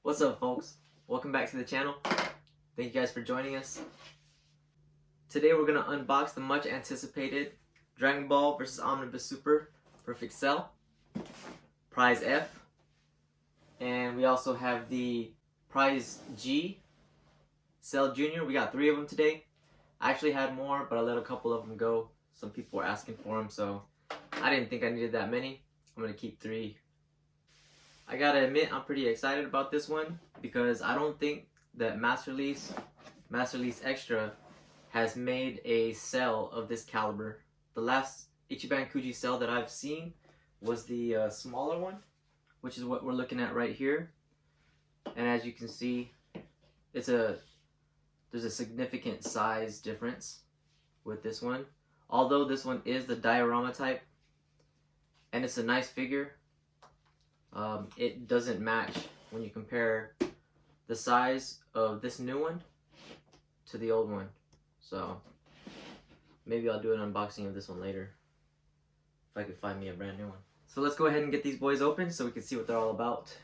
What's up, folks? Welcome back to the channel. Thank you guys for joining us. Today we're going to unbox the much anticipated Dragon Ball vs. Omnibus Super Perfect Cell Prize F, and we also have the Prize G Cell Jr. We got 3 of them today. I actually had more, but I let a couple of them go. Some people were asking for them, so I didn't think I needed that many. I'm going to keep 3. I gotta admit, I'm pretty excited about this one because I don't think that Masterlise Extra has made a cell of this caliber. The last Ichiban Kuji cell that I've seen was the smaller one, which is what we're looking at right here. And as you can see, there's a significant size difference with this one. Although this one is the diorama type, and it's a nice figure. It doesn't match when you compare the size of this new one to the old one. So maybe I'll do an unboxing of this one later if I could find me a brand new one. So let's go ahead and get these boys open so we can see what they're all about.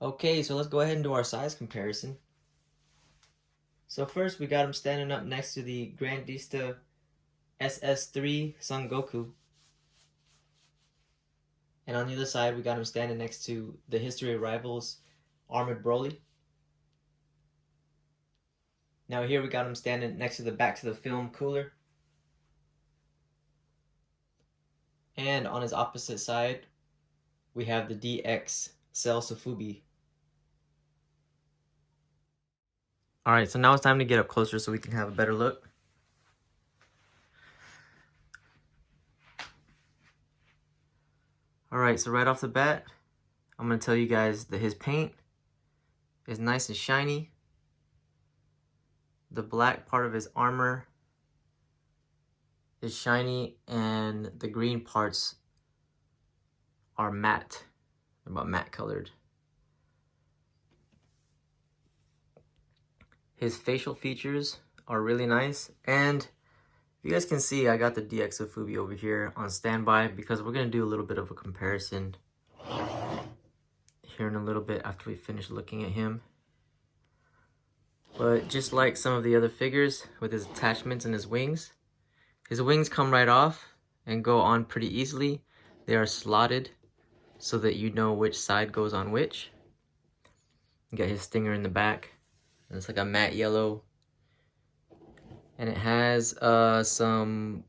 Okay, so let's go ahead and do our size comparison. So first we got him standing up next to the Grandista SS3 Son Goku. And on the other side we got him standing next to the History of Rivals Armored Broly. Now here we got him standing next to the Back to the Film cooler. And on his opposite side we have the DX Cell Sofubi. Alright, so now it's time to get up closer so we can have a better look. Alright, so right off the bat, I'm going to tell you guys that his paint is nice and shiny. The black part of his armor is shiny, and the green parts are matte. They're about matte colored. His facial features are really nice, and you guys can see I got the DX Sofubi over here on standby because we're going to do a little bit of a comparison here in a little bit after we finish looking at him. But just like some of the other figures with his attachments and his wings come right off and go on pretty easily. They are slotted so that you know which side goes on which. You got his stinger in the back. And it's like a matte yellow, and it has some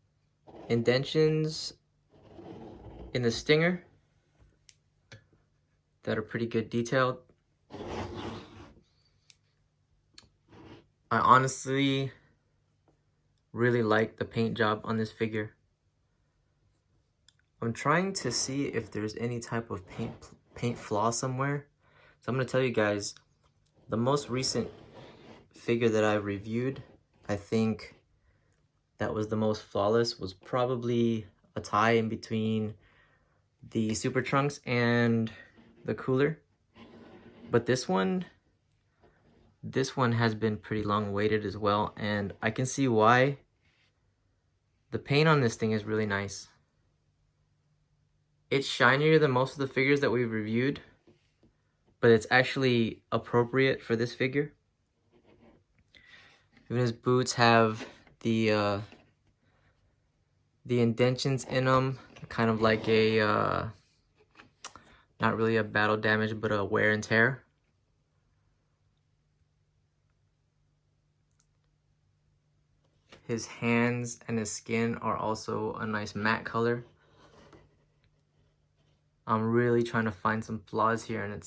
indentions in the stinger that are pretty good detailed. I honestly really like the paint job on this figure. I'm trying to see if there's any type of paint flaw somewhere. So I'm going to tell you guys, the most recent figure that I reviewed, I think that was the most flawless, was probably a tie in between the Super Trunks and the cooler. But this one has been pretty long awaited as well, and I can see why. The paint on this thing is really nice. It's shinier than most of the figures that we've reviewed, but it's actually appropriate for this figure. Even his boots have the indentions in them, kind of like a, not really a battle damage, but a wear and tear. His hands and his skin are also a nice matte color. I'm really trying to find some flaws here, and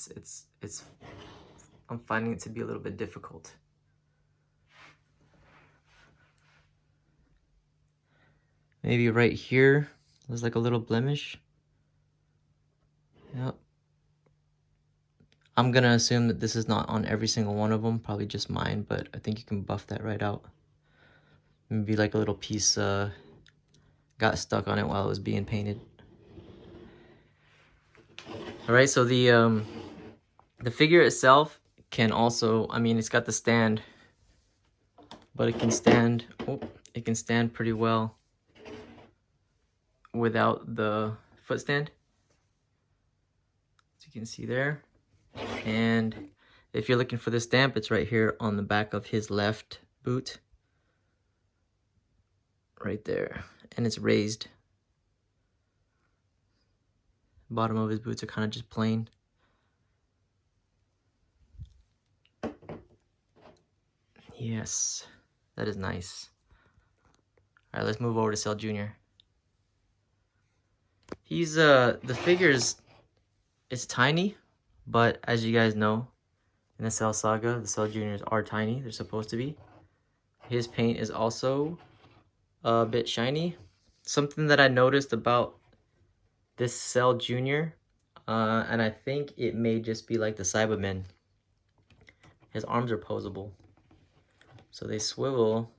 I'm finding it to be a little bit difficult. Maybe right here, there's like a little blemish. Yep. I'm gonna assume that this is not on every single one of them, probably just mine, but I think you can buff that right out. Maybe like a little piece got stuck on it while it was being painted. All right, so the figure itself can also, I mean, it's got the stand, but it can stand, it can stand pretty well without the foot stand, as you can see there. And if you're looking for the stamp, it's right here on the back of his left boot, right there, and it's raised. Bottom of his boots are kind of just plain. Yes, that is nice. All right, let's move over to Cell Jr. He's the figures, it's tiny, but as you guys know, in the Cell Saga, the Cell Juniors are tiny. They're supposed to be. His paint is also a bit shiny. Something that I noticed about this Cell Junior, and I think it may just be like the Cybermen. His arms are posable, so they swivel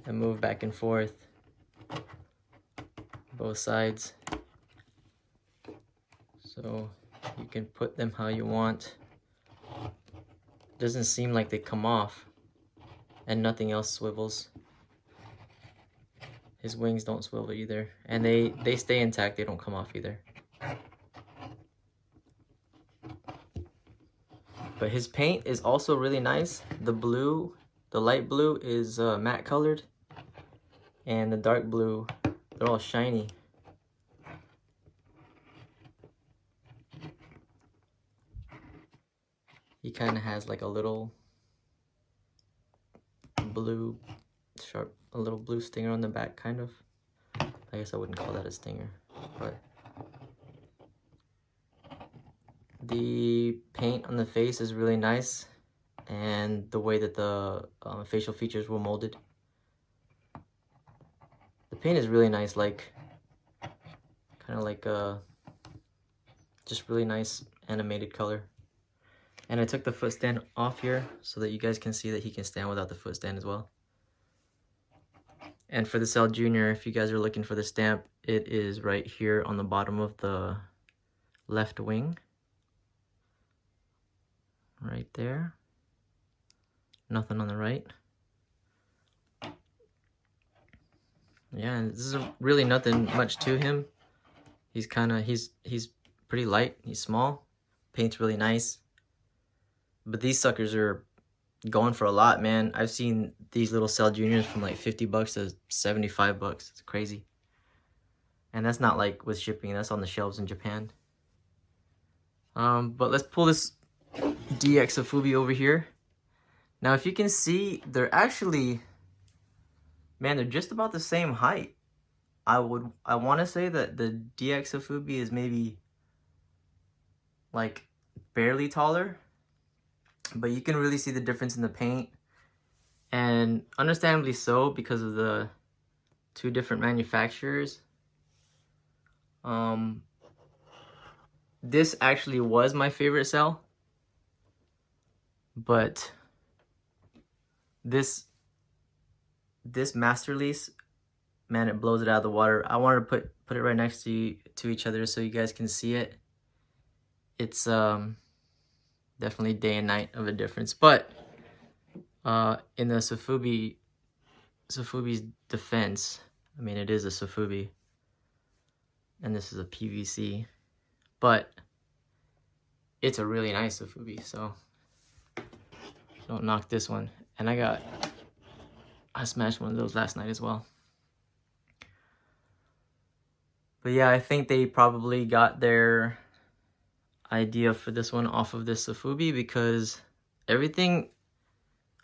and move back and forth, both sides. So you can put them how you want. Doesn't seem like they come off, and nothing else swivels. His wings don't swivel either, and they stay intact. They don't come off either. But his paint is also really nice. The blue, the light blue is matte colored, and the dark blue, they're all shiny. He kind of has like a little blue, a little blue stinger on the back, kind of. I guess I wouldn't call that a stinger, but the paint on the face is really nice, and the way that the facial features were molded. The paint is really nice, like kind of like just really nice animated color. And I took the foot stand off here so that you guys can see that he can stand without the foot stand as well. And for the Cell Junior, if you guys are looking for the stamp, it is right here on the bottom of the left wing. Right there. Nothing on the right. Yeah, and this is really nothing much to him. He's pretty light. He's small. Paint's really nice. But these suckers are going for a lot, man. I've seen these little Cell Juniors from like 50 bucks to 75 bucks. It's crazy. And that's not like with shipping. That's on the shelves in Japan. But let's pull this DX Afubi over here. Now, if you can see, they're actually, man, they're just about the same height. I want to say that the DX Afubi is maybe like barely taller, but you can really see the difference in the paint, and understandably so because of the two different manufacturers. This actually was my favorite cell, but this Masterlise, man, it blows it out of the water. I wanted to put it right next to each other so you guys can see it. It's definitely day and night of a difference. But in the Sofubi's defense, I mean, it is a Sofubi, and this is a PVC, but it's a really nice Sofubi, so don't knock this one. And I smashed one of those last night as well. But yeah, I think they probably got their idea for this one off of this Sofubi, because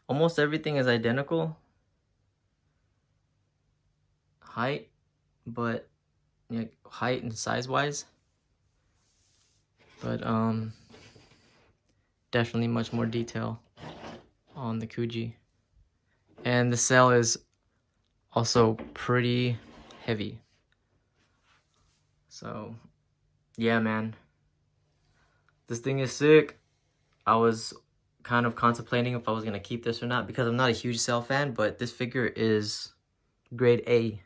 almost everything is identical height, but height and size wise, But definitely much more detail on the Kuji. And the cell is also pretty heavy. So yeah, man, this thing is sick. I was kind of contemplating if I was gonna keep this or not because I'm not a huge Cell fan, but this figure is grade A.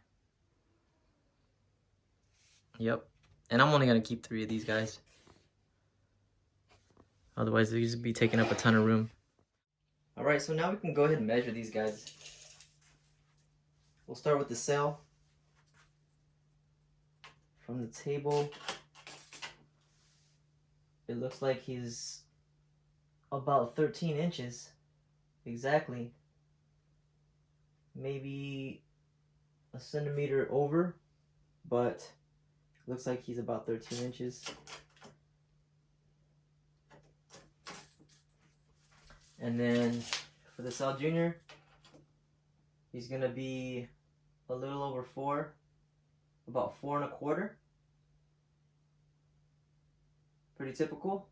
Yep. And I'm only gonna keep 3 of these guys. Otherwise, these would be taking up a ton of room. Alright, so now we can go ahead and measure these guys. We'll start with the Cell. From the table, it looks like he's about 13 inches. Exactly. Maybe a centimeter over, but looks like he's about 13 inches. And then for the Cell Jr., he's gonna be a little over 4, about 4 1/4. Pretty typical.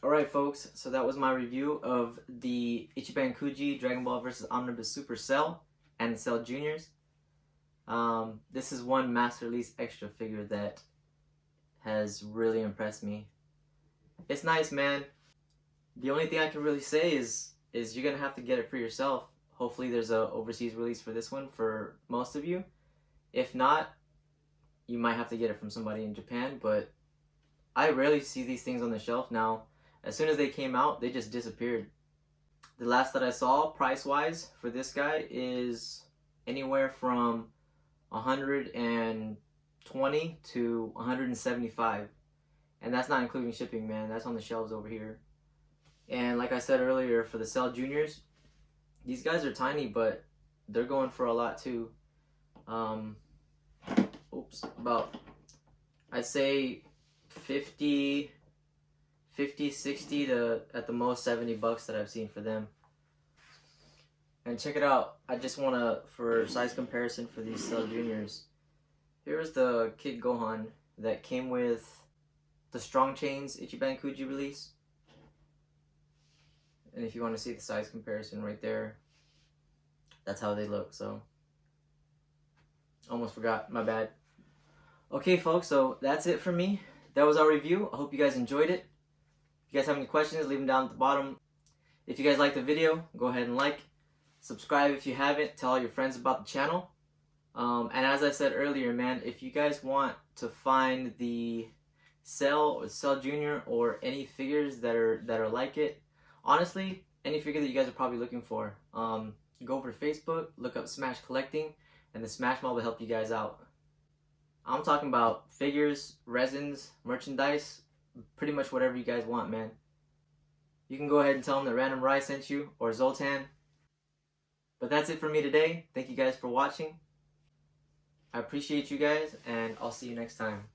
Alright folks, so that was my review of the Ichiban Kuji Dragon Ball vs. Omnibus Super Cell and the Cell Juniors. This is one Masterlise extra figure that has really impressed me. It's nice, man. The only thing I can really say is you're gonna have to get it for yourself. Hopefully there's a overseas release for this one for most of you. If not, you might have to get it from somebody in Japan, but I rarely see these things on the shelf now. As soon as they came out, they just disappeared. The last that I saw, price-wise, for this guy is anywhere from 120 to 175. And that's not including shipping, man. That's on the shelves over here. And like I said earlier, for the Cell Juniors, these guys are tiny, but they're going for a lot too. About, I'd say 50, 60 to at the most $70 that I've seen for them. And check it out. I just want to, for size comparison for these Cell Juniors, here's the Kid Gohan that came with the Strong Chains Ichiban Kuji release. And if you want to see the size comparison right there, that's how they look. So almost forgot, my bad. Okay folks, so that's it for me. That was our review. I hope you guys enjoyed it. If you guys have any questions, leave them down at the bottom. If you guys liked the video, go ahead and like. Subscribe if you haven't. Tell all your friends about the channel. And as I said earlier, man, if you guys want to find the Cell or Cell Junior or any figures that are like it, honestly, any figure that you guys are probably looking for, go over to Facebook, look up Smash Collecting, and the Smash Mob will help you guys out. I'm talking about figures, resins, merchandise, pretty much whatever you guys want, man. You can go ahead and tell them that Random Rai sent you, or Zoltan. But that's it for me today. Thank you guys for watching. I appreciate you guys, and I'll see you next time.